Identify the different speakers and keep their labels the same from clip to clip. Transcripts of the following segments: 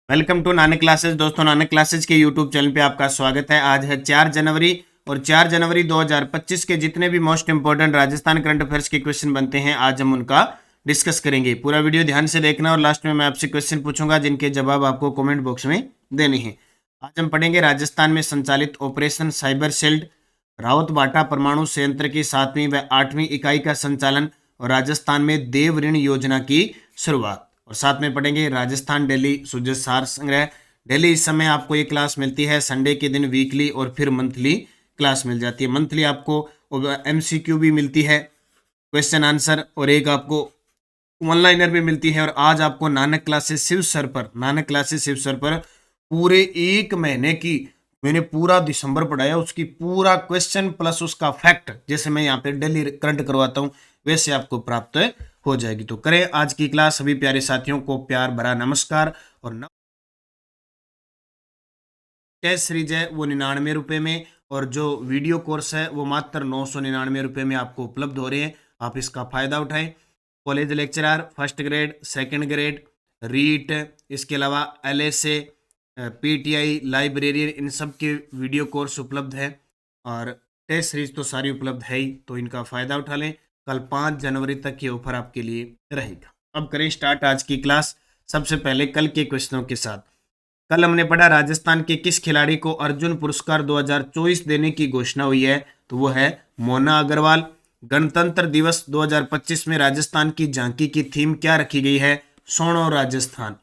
Speaker 1: Welcome to Nanak classes. दोस्तों, Nanak classes के YouTube channel पे आपका स्वागत है। आज है 4 जनवरी और 4 जनवरी 2025 के जितने भी most important Rajasthan current affairs के क्वेश्चन बनते हैं, आज हम उनका डिस्कस करेंगे। पूरा वीडियो ध्यान से देखना और लास्ट में मैं आपसे क्वेश्चन पूछूंगा जिनके जवाब आपको कमेंट बॉक्स में देने हैं। आज हम पढ़ेंगे राजस्थान में संचालित ऑपरेशन साइबर शील्ड, रावत बाटा परमाणु संयंत्र की 7वीं व 8वीं इकाई का संचालन और राजस्थान में देव ऋण योजना की शुरुआत। और साथ में पढ़ेंगे राजस्थान दिल्ली सूजत सार संग्रह। डेली इस समय आपको ये क्लास मिलती है, संडे के दिन वीकली और फिर मंथली क्लास मिल जाती है। मंथली आपको MCQ भी मिलती है, क्वेश्चन आंसर, और एक आपको वन लाइनर भी मिलती है। और आज आपको नानक क्लासेस शिव सर पर पूरे एक महीने की मैंने पूरा दिसंबर पढ़ाया, उसकी पूरा क्वेश्चन प्लस उसका फैक्ट, जैसे मैं यहाँ पे डेली करंट करवाता हूँ वैसे आपको प्राप्त हो जाएगी। तो करें आज की क्लास। सभी प्यारे साथियों को प्यार भरा नमस्कार। और टेस्ट सीरीज है वो 99 रुपये में, और जो वीडियो कोर्स है वो मात्र 999 रुपये में आपको उपलब्ध हो रहे हैं। आप इसका फायदा उठाएं। College lecturer, first grade, second grade, REET, इसके अलावा LSA, PTI, लाइब्रेरियन, इन सब के वीडियो कोर्स उपलब्ध है। और टेस्ट सीरीज तो सारी उपलब्ध है ही, तो इनका फायदा उठा लें। कल 5 जनवरी तक ये ऑफर आपके लिए रहेगा। अब करें स्टार्ट आज की क्लास। सबसे पहले कल के क्वेश्चनों के साथ। कल हमने पढ़ा राजस्थान के किस खिलाड़ी को अर्जुन पुरस्कार 2024 देने की घोषणा हुई है, तो वो है मोना अग्रवाल। गणतंत्र दिवस 2025 में राजस्थान की झांकी की थीम क्या रखी गई है? सोनो राजस्थान।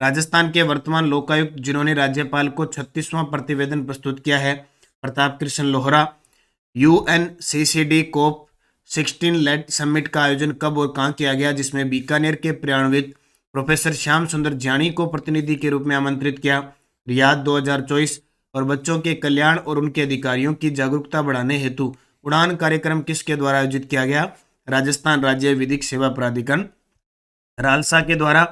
Speaker 1: राजस्थान के वर्तमान लोकायुक्त जिन्होंने राज्यपाल को 36वां प्रतिवेदन प्रस्तुत किया है, Pratap Krishna Lohra. UNCCD COP 16 led summit का आयोजन कब और कहां किया गया, जिसमें बीकानेर के पर्यावरणविद प्रोफेसर श्याम सुंदर जानी को प्रतिनिधि के रूप में आमंत्रित किया। रियाद 2024। और बच्चों के कल्याण और उनके अधिकारियों की जागरूकता बढ़ाने हेतु उड़ान कार्यक्रम किसके द्वारा आयोजित किया गया? राजस्थान राज्य विधिक सेवा प्राधिकरण रालसा के द्वारा।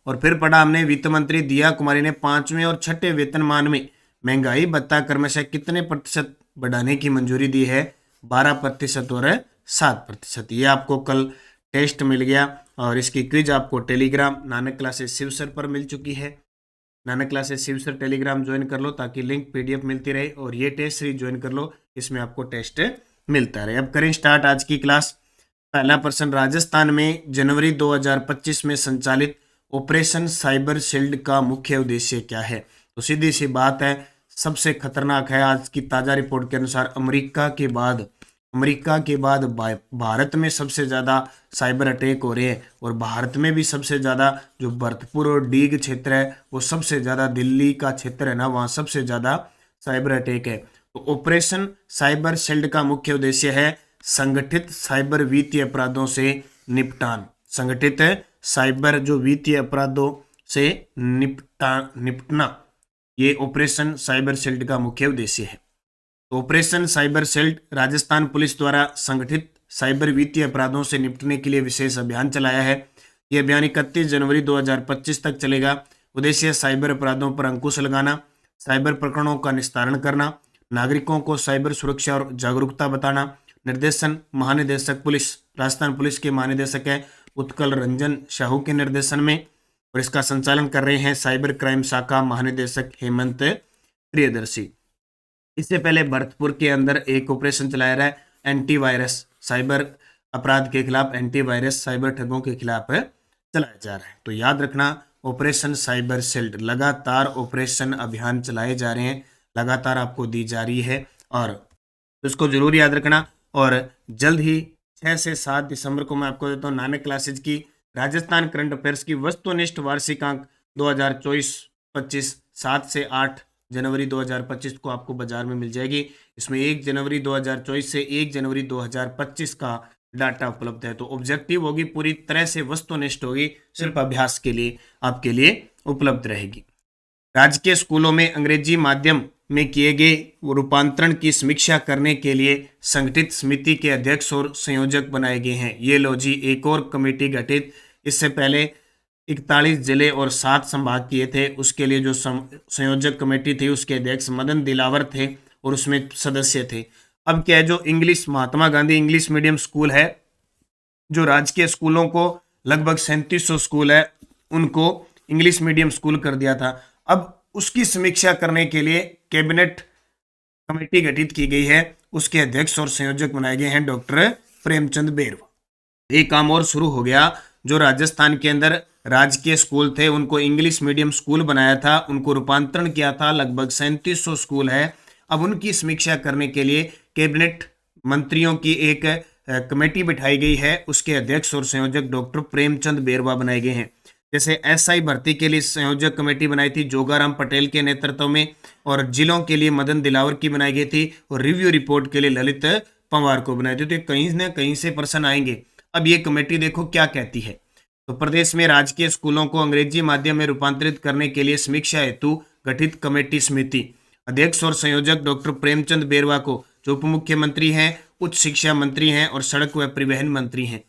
Speaker 1: और फिर पढ़ा हमने वित्त मंत्री दिया कुमारी ने 5वें और 6ठे वेतनमान में महंगाई भत्ता क्रमशः कितने प्रतिशत बढ़ाने की मंजूरी दी है? 12% और 7%। ये आपको कल टेस्ट मिल गया और इसकी क्विज आपको Telegram Nanak classes Shiv sir पर मिल चुकी है। Nanak classes Shiv sir Telegram join कर लो ताकि लिंक PDF मिलती रहे, और ये टेस्ट सीरीज ज्वाइन कर लो, इसमें आपको टेस्ट मिलता रहे। अब करें स्टार्ट आज की क्लास। पहला प्रश्न, राजस्थान में जनवरी 2025 में संचालित ऑपरेशन साइबर शील्ड का मुख्य उद्देश्य क्या है? तो सीधी सी बात है, सबसे खतरनाक है। आज की ताजा रिपोर्ट के अनुसार अमेरिका के बाद भारत में सबसे ज़्यादा साइबर अटैक हो रहे हैं, और भारत में भी सबसे ज़्यादा जो भरतपुर और डीग क्षेत्र है वो सबसे ज़्यादा, दिल्ली का क्षेत्र है ना, वहाँ सबसे ज़्यादा साइबर अटैक है। तो ऑपरेशन साइबर शील्ड का मुख्य उद्देश्य है संगठित साइबर वित्तीय अपराधों से निपटान। संगठित साइबर जो वित्तीय अपराधों से निपटना, ये ऑपरेशन साइबर शील्ड का मुख्य उद्देश्य है। तो operation cyber shield Rajasthan police द्वारा संगठित साइबर वित्तीय अपराधों से निपटने के लिए विशेष अभियान चलाया है। यह अभियान 31 जनवरी 2025 तक चलेगा। उद्देश्य साइबर अपराधों पर अंकुश लगाना, साइबर प्रकरणों का निस्तारण करना, नागरिकों को साइबर सुरक्षा और जागरूकता बताना। निर्देशन महानिदेशक पुलिस, राजस्थान पुलिस के महानिदेशक है उत्कल रंजन साहू के निर्देशन में, और इसका संचालन कर रहे हैं साइबर क्राइम शाखा महानिदेशक हेमंत प्रियदर्शी। इससे पहले भरतपुर के अंदर एक ऑपरेशन चलाया रहा है एंटीवायरस, साइबर अपराध के खिलाफ एंटीवायरस साइबर ठगों के खिलाफ चलाया जा रहा है। तो याद रखना, ऑपरेशन साइबर शील्ड, लगातार ऑपरेशन अभियान चलाए जा रहे हैं, लगातार आपको दी जा रही है, और इसको जरूर याद रखना। और जल्द ही 6 से 7 दिसंबर को मैं आपको देता हूँ नानक क्लासेज की राजस्थान करंट अफेयर्स की वस्तुनिष्ठ वार्षिकांक 2024-25, 7 से 8 जनवरी 2025 को आपको बाजार में मिल जाएगी। इसमें 1 जनवरी 2024 से 1 जनवरी 2025 का डाटा उपलब्ध है। तो ऑब्जेक्टिव होगी, पूरी तरह से वस्तुनिष्ठ होगी, सिर्फ अभ्यास के लिए आपके लिए उपलब्ध रहेगी। राजकीय स्कूलों में अंग्रेजी माध्यम में किए गए रूपांतरण की समीक्षा करने के लिए संगठित समिति के अध्यक्ष और संयोजक बनाए गए हैं। ये लो जी, एक और कमेटी गठित। इससे पहले 41 जिले और 7 संभाग किए थे। उसके लिए जो संयोजक कमेटी थी उसके अध्यक्ष मदन दिलावर थे और उसमें सदस्य थे। अब क्या है, जो English Mahatma Gandhi English medium school है, जो राजकीय स्कूलों को लगभग 3700 स्कूल है, उनको इंग्लिश मीडियम स्कूल कर दिया था। अब उसकी समीक्षा करने के लिए कैबिनेट कमेटी गठित की गई है। उसके अध्यक्ष और संयोजक बनाए गए हैं डॉक्टर प्रेमचंद बेरवा। एक काम और शुरू हो गया, जो राजस्थान के अंदर राजकीय स्कूल थे उनको इंग्लिश मीडियम स्कूल बनाया था, उनको रूपांतरण किया था। लगभग 3700 स्कूल है। अब उनकी समीक्षा करने के लिए कैबिनेट मंत्रियों की एक कमेटी बिठाई गई है। उसके अध्यक्ष और संयोजक डॉक्टर प्रेमचंद बेरवा बनाए गए हैं। जैसे एसआई भर्ती के लिए संयोजक कमेटी बनाई थी जोगाराम पटेल के नेतृत्व में, और जिलों के लिए मदन दिलावर की बनाई गई थी, और रिव्यू रिपोर्ट के लिए ललित पंवार को बनाई थी। तो कहीं न कहीं से प्रश्न आएंगे। अब ये कमेटी देखो क्या कहती है। तो प्रदेश में राजकीय स्कूलों को अंग्रेजी माध्यम में रूपांतरित करने के लिए समीक्षा हेतु गठित कमेटी समिति। अध्यक्ष और संयोजक डॉक्टर प्रेमचंद बेरवा को, जो उप मुख्यमंत्री हैं, उच्च शिक्षा मंत्री हैं और सड़क व परिवहन मंत्री हैं।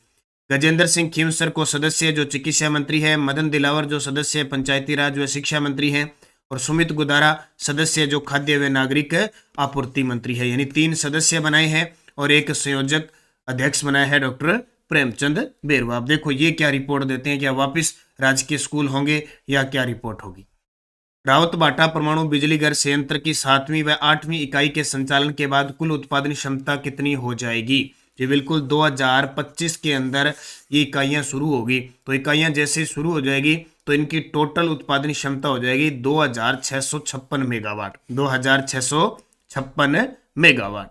Speaker 1: गजेंद्र सिंह खींवसर को सदस्य, जो चिकित्सा मंत्री है। मदन दिलावर जो सदस्य पंचायती राज व शिक्षा मंत्री हैं, और सुमित गुदारा सदस्य जो खाद्य व नागरिक आपूर्ति मंत्री है। यानी 3 सदस्य बनाए हैं और एक संयोजक अध्यक्ष बनाया है डॉक्टर प्रेमचंद बेरवा। अब देखो ये क्या रिपोर्ट देते हैं, क्या वापस राजकीय स्कूल होंगे या क्या रिपोर्ट होगी। रावतभाटा परमाणु बिजली घर संयंत्र की 7वीं व 8वीं इकाई के संचालन के बाद कुल उत्पादन क्षमता कितनी हो जाएगी। जी बिल्कुल 2025 के अंदर ये इकाइयां शुरू होगी। तो इकाइयां जैसे शुरू हो जाएगी तो इनकी टोटल उत्पादन क्षमता हो जाएगी 2656 मेगावाट। 2656 मेगावाट।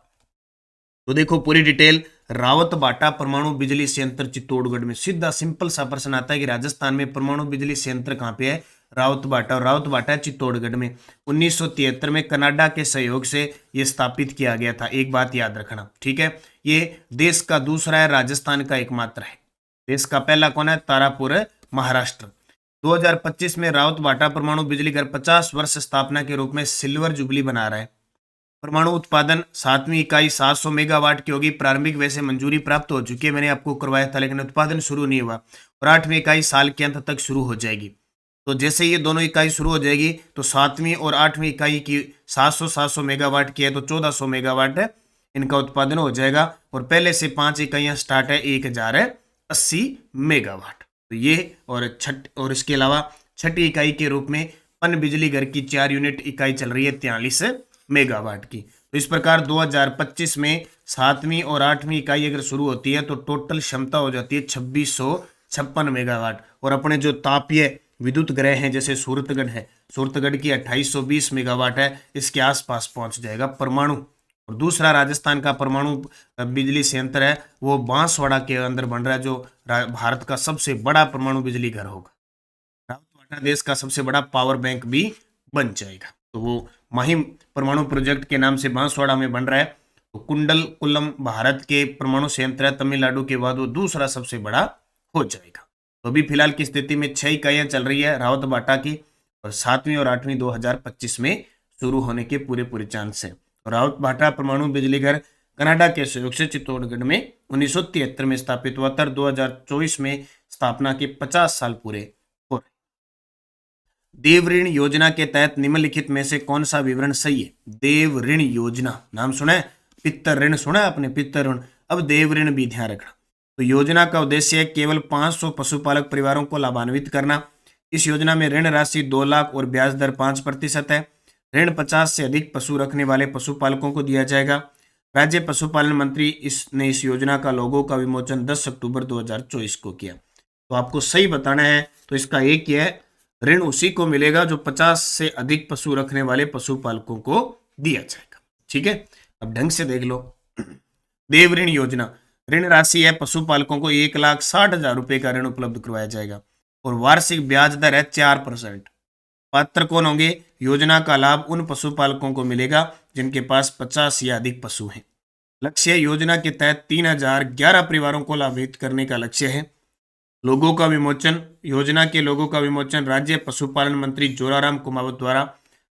Speaker 1: तो देखो पूरी डिटेल। रावतभाटा परमाणु बिजली संयंत्र चित्तौड़गढ़ में। सीधा सिंपल सा प्रश्न आता है कि राजस्थान में परमाणु बिजली संयंत्र कहाँ पे है। रावतभाटा, और रावतभाटा चित्तौड़गढ़ में। 1973 में कनाडा के सहयोग से यह स्थापित किया गया था। एक बात याद रखना, ठीक है। ये देश का दूसरा है, राजस्थान का एकमात्र है। देश का पहला कौन है? तारापुर, महाराष्ट्र। 2025 में रावतभाटा परमाणु बिजली घर 50 वर्ष स्थापना के रूप में सिल्वर जुबली बना रहा है। परमाणु उत्पादन 7वीं इकाई 700 मेगावाट की होगी। प्रारंभिक वैसे मंजूरी प्राप्त हो चुकी है, मैंने आपको करवाया था, लेकिन उत्पादन शुरू नहीं हुआ। और 8वीं इकाई साल के अंत तक शुरू हो जाएगी। तो जैसे ये दोनों इकाई शुरू हो जाएगी तो 7वीं और 8वीं इकाई की 700 मेगावाट की है, तो 1400 मेगावाट इनका उत्पादन हो जाएगा। और पहले से 5 इकाइयां स्टार्ट है 1080 मेगावाट। तो ये और इसके अलावा छठी इकाई के रूप में पन बिजली घर की 4 यूनिट इकाई चल रही है 43 मेगावाट की। तो इस प्रकार 2025 में 7वीं और 8वीं इकाई अगर शुरू होती है तो टोटल क्षमता हो जाती है 2656 मेगावाट। और अपने जो तापीय विद्युत ग्रह हैं जैसे सूरतगढ़ है, सूरतगढ़ की 2820 मेगावाट है, इसके आसपास पहुंच जाएगा परमाणु। और दूसरा राजस्थान का परमाणु बिजली संयंत्र है वो बांसवाड़ा के अंदर बन रहा है, जो भारत का सबसे बड़ा परमाणु बिजली घर होगा। रावतभाटा देश का सबसे बड़ा पावर बैंक भी बन जाएगा। तो वो महिम परमाणु प्रोजेक्ट के नाम से बांसवाड़ा में बन रहा है। तो कुंडलकुलम भारत के परमाणु संयंत्र है, तमिलनाडु के बाद वो दूसरा सबसे बड़ा हो जाएगा। तो अभी फिलहाल की स्थिति में 6 इकाइयां चल रही है रावतभाटा की, और 7वीं और 8वीं 2025 में शुरू होने के पूरे चांस है। रावतभाटा परमाणु बिजली घर कनाडा के सहयोग से चित्तौड़गढ़ में 1973 में स्थापित हुआ था। 2024 में स्थापना के 50 साल पूरे हो रहे। देव ऋण योजना के तहत निम्नलिखित में से कौन सा विवरण सही है? देव ऋण योजना नाम सुना है, पित्तर ऋण सुना है आपने, पित्तर ऋण। अब देव ऋण भी ध्यान रखना। तो योजना का उद्देश्य है केवल 500 पशुपालक परिवारों को लाभान्वित करना। इस योजना में ऋण राशि 2 लाख और ब्याज दर 5% है। ऋण 50 से अधिक पशु रखने वाले पशुपालकों को दिया जाएगा। राज्य पशुपालन मंत्री ने इस योजना का लोगो का विमोचन 10 अक्टूबर 2024 को किया। तो आपको सही बताना है तो इसका एक ही है, ऋण उसी को मिलेगा जो 50 से अधिक पशु रखने वाले पशुपालकों को दिया जाएगा। ठीक है, अब ढंग से देख लो। देव ऋण योजना, ऋण राशि है पशुपालकों को 1,60,000 रुपए का ऋण उपलब्ध करवाया जाएगा और वार्षिक ब्याज दर है 4%। पात्र कौन होंगे? योजना का लाभ उन पशुपालकों को मिलेगा जिनके पास 50 या अधिक पशु हैं। लक्ष्य, योजना के तहत 3011 परिवारों को लाभान्वित करने का लक्ष्य है। लोगों का विमोचन, योजना के लोगों का विमोचन राज्य पशुपालन मंत्री जोराराम कुमावत द्वारा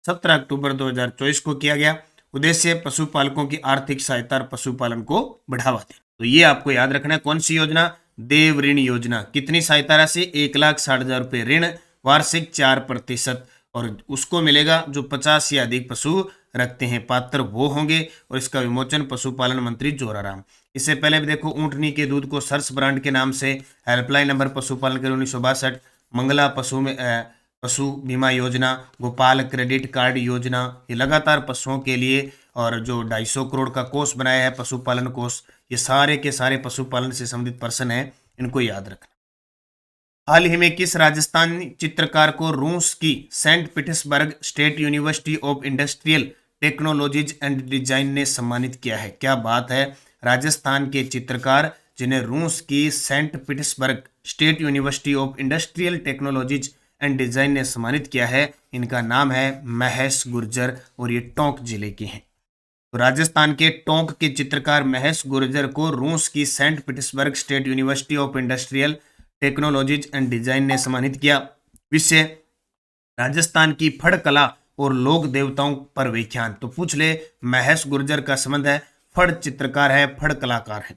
Speaker 1: 17 अक्टूबर 2024 को किया गया। उद्देश्य पशुपालकों की आर्थिक सहायता और पशुपालन को बढ़ावा देना। तो ये आपको याद रखना है, कौन सी योजना? देव ऋण योजना। कितनी सहायता राशि? 1,60,000 रुपये ऋण, वार्षिक 4%, और उसको मिलेगा जो 50 या अधिक पशु रखते हैं। पात्र वो होंगे और इसका विमोचन पशुपालन मंत्री जोराराम। इससे पहले भी देखो, ऊंटनी के दूध को सर्स ब्रांड के नाम से हेल्पलाइन नंबर पशुपालन के 1962, मंगला पशु बीमा योजना, गोपाल क्रेडिट कार्ड योजना, ये लगातार पशुओं के लिए, और जो 250 करोड़ का कोष बनाया है पशुपालन कोष, ये सारे के सारे पशुपालन से संबंधित पर्सन है, इनको याद रखना। हाल ही में किस राजस्थानी चित्रकार को रूस की Saint Petersburg State University of Industrial Technologies and Design ने सम्मानित किया है? क्या बात है, राजस्थान के चित्रकार जिन्हें रूस की Saint Petersburg State University of Industrial Technologies and Design ने सम्मानित किया है, इनका नाम है महेश गुर्जर, और ये टोंक जिले के हैं। तो राजस्थान के टोंक के चित्रकार महेश गुर्जर को रूस की Saint Petersburg State University of Industrial Technologies and Design ने सम्मानित किया। विषय राजस्थान की फड़ कला और लोक देवताओं पर व्याख्यान। तो पूछ ले, महेश गुर्जर का संबंध है, फड़ चित्रकार है, फड़ कलाकार है।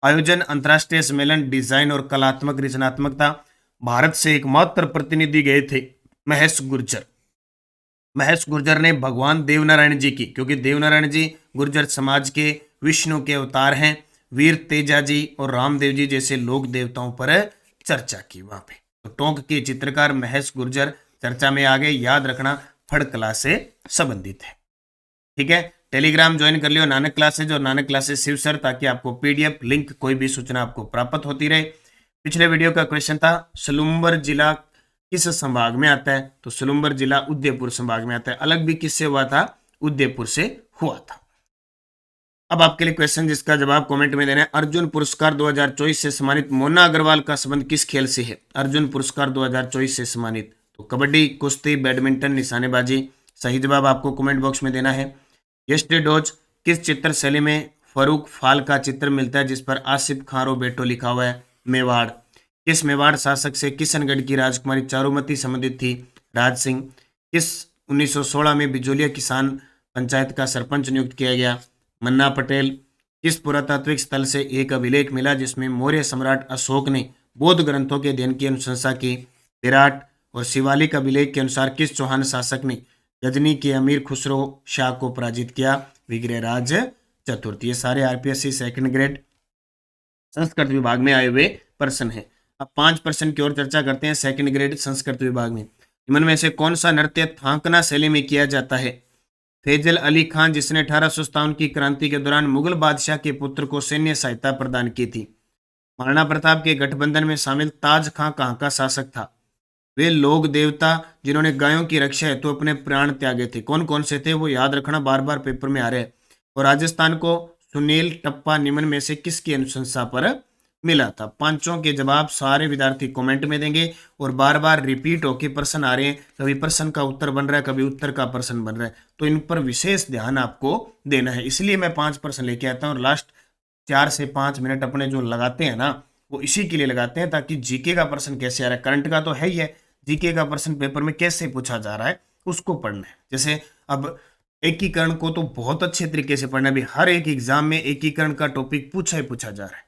Speaker 1: आयोजन अंतर्राष्ट्रीय सम्मेलन डिजाइन और कलात्मक रचनात्मकता। भारत से एकमात्र प्रतिनिधि गए थे महेश गुर्जर। महेश गुर्जर ने भगवान देवनारायण जी की, क्योंकि देवनारायण जी गुर्जर समाज के विष्णु के अवतार हैं, वीर तेजा जी और रामदेव जी जैसे लोक देवताओं पर चर्चा की वहां पे। तो टोंक के चित्रकार महेश गुर्जर चर्चा में आ गए, याद रखना, फड़ कला से संबंधित है। ठीक है, टेलीग्राम ज्वाइन कर लियो नानक क्लासेज और नानक क्लासेज शिव सर, ताकि आपको पीडीएफ लिंक कोई भी सूचना आपको प्राप्त होती रहे। पिछले वीडियो का क्वेश्चन था सलूम्बर जिला किस संभाग में आता है? तो सलूम्बर जिला उदयपुर संभाग में आता है। अलग भी किससे हुआ था? उदयपुर से हुआ था। अब आपके लिए क्वेश्चन जिसका जवाब कमेंट में देना है। अर्जुन पुरस्कार 2024 से सम्मानित मोना अग्रवाल का संबंध किस खेल से है? अर्जुन पुरस्कार 2024 से सम्मानित, तो कबड्डी, कुश्ती, बैडमिंटन, निशानेबाजी। सही जवाब आपको कमेंट बॉक्स में देना है। यस्टे डोज किस चित्र शैली में फरूक फाल का चित्र मिलता है जिस पर आसिफ खारो बेटो लिखा हुआ है? मेवाड़। किस मेवाड़ शासक से किशनगढ़ की राजकुमारी चारुमती संबंधित थी? राज सिंह। किस 1916 में बिजोलिया किसान पंचायत का सरपंच नियुक्त किया गया? मन्ना पटेल। किस पुरातात्विक स्थल से एक अभिलेख मिला जिसमें मौर्य सम्राट अशोक ने बौद्ध ग्रंथों के अध्ययन की अनुशंसा की? विराट। और शिवालिक अभिलेख के अनुसार किस चौहान शासक ने गजनी के अमीर खुसरो शाह को पराजित किया? विग्रहराज चतुर्थ। ये सारे आरपीएससी सेकंड ग्रेड संस्कृत विभाग में आए हुए पर्सन है। अब 5% की ओर चर्चा करते हैं सेकंड ग्रेड संस्कृत विभाग में। निम्न में से कौन सा नृत्य थांकना शैली में किया जाता है? फैजल अली खान, जिसने 1857 की क्रांति के दौरान मुगल बादशाह के पुत्र को सैन्य सहायता प्रदान की थी। महाराणा प्रताप के गठबंधन में शामिल ताज खां कहाँ का शासक था? वे लोक देवता जिन्होंने गायों की रक्षा हेतु तो अपने प्राण त्यागे थे। कौन कौन से थे वो याद रखना, बार बार पेपर में आ रहे हैं। और राजस्थान को सुनील टप्पा निम्न में से किसकी अनुशंसा पर मिला था? पांचों के जवाब सारे विद्यार्थी कमेंट में देंगे, और बार बार रिपीट होके प्रश्न आ रहे हैं, कभी प्रश्न का उत्तर बन रहा है, कभी उत्तर का प्रश्न बन रहा है, तो इन पर विशेष ध्यान आपको देना है। इसलिए मैं 5 प्रश्न लेके आता हूँ, और लास्ट 4 से 5 मिनट अपने जो लगाते हैं ना, वो इसी के लिए लगाते हैं ताकि जीके का प्रश्न कैसे आ रहा है, करंट का तो है ही है, जीके का प्रश्न पेपर में कैसे पूछा जा रहा है उसको पढ़ना है। जैसे अब एकीकरण को तो बहुत अच्छे तरीके से पढ़ना है, भी हर एक एग्जाम में एकीकरण का टॉपिक पूछा ही पूछा जा रहा है।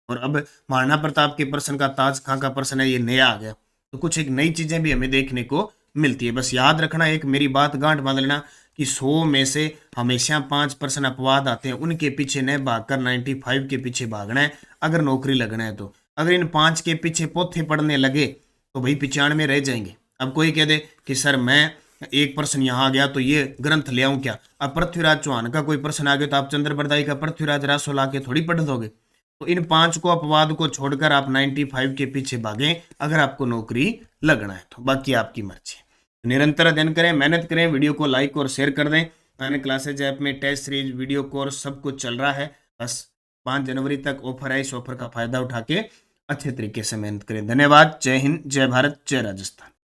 Speaker 1: और अब महाराणा प्रताप के प्रश्न का, ताज खां का प्रश्न है, ये नया आ गया, तो कुछ एक नई चीजें भी हमें देखने को मिलती है। बस याद रखना, एक मेरी बात गांठ बांध लेना कि 100 में से हमेशा 5 प्रश्न अपवाद आते हैं, उनके पीछे न भागकर 95 के पीछे भागना है अगर नौकरी लगना है तो। अगर इन 5 के पीछे पोथे पढ़ने लगे तो भाई 95 रह जाएंगे। अब कोई कह दे कि सर मैं एक प्रश्न यहाँ आ गया तो ये ग्रंथ ले आऊं क्या? अब पृथ्वीराज चौहान का कोई प्रश्न आ गया तो आप चंद्र बरदाई का पृथ्वीराज रासो ला के थोड़ी पढ़ दोगे। तो इन 5 को अपवाद को छोड़कर आप 95 के पीछे भागें अगर आपको नौकरी लगना है तो, बाकी आपकी मर्जी। निरंतर अध्ययन करें, मेहनत करें, वीडियो को लाइक और शेयर कर दें। नानक क्लासेज ऐप में टेस्ट सीरीज, वीडियो कोर्स सब कुछ चल रहा है। बस 5 जनवरी तक ऑफर है, इस ऑफर का फायदा उठा के अच्छे तरीके से मेहनत करें। धन्यवाद। जय हिंद, जय भारत, जय राजस्थान।